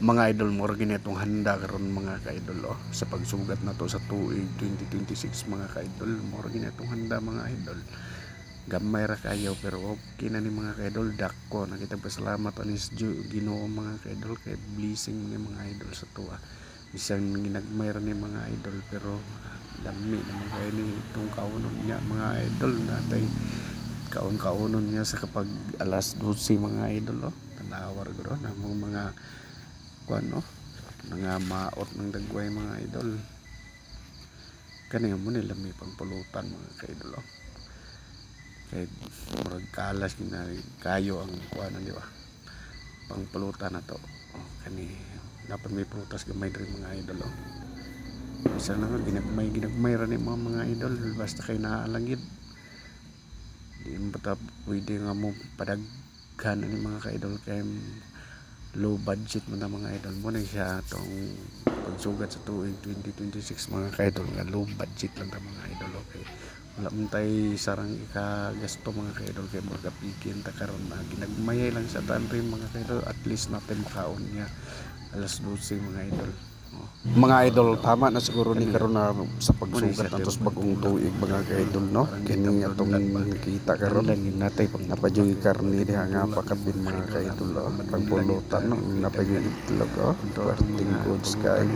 Mga idol, mo gini itong handa karon mga ka-idol sa pagsugat na to sa tuig 2026 mga ka-idol. Mo gini itong handa mga idol. Gamay ra kayo pero okay na ni mga ka-idol. Dako nakita pasalamat ani sa Ginoo mga ka-idol kay blessing ni mga idol sa tuwa. Bisang ginagmay ra ni mga idol pero dami naman kayo ni itong kaunon niya mga idol natay kaon-kaunon niya sa kapag alas 12 mga idol tanawar guro na mga kuan mga maot ng dagway mga idol kani mo nila may pangpulutan mga ka-idol kay murag kalas na kayo ang kuan di ba pangpulutan na to kani dapat may prutas gamay rin mga idol isa na ginagmay ra ni mga idol basta kay naalangid di mo ta pwede nga mo padaghan ani mga ka-idol kay low budget mo na mga idol mo na siya itong pagsugat sa tuig 2026 mga ka-idol nga low budget lang ta mga idol okay wala man tay sarang ikagasto mga ka-idol kay mga kapigin ta karon na ginagmayay lang sa tanri mga ka-idol at least natin makaon niya alas 12 mga idol mga idol tama na siguro ni karon na sa pagsugat natos bagong tuig mga ka-idol no kini atong nakita karon lang natay pag napajoy karni diha nga pakabin mga ka-idol pagpulutan no napajoy itlog parting goods kay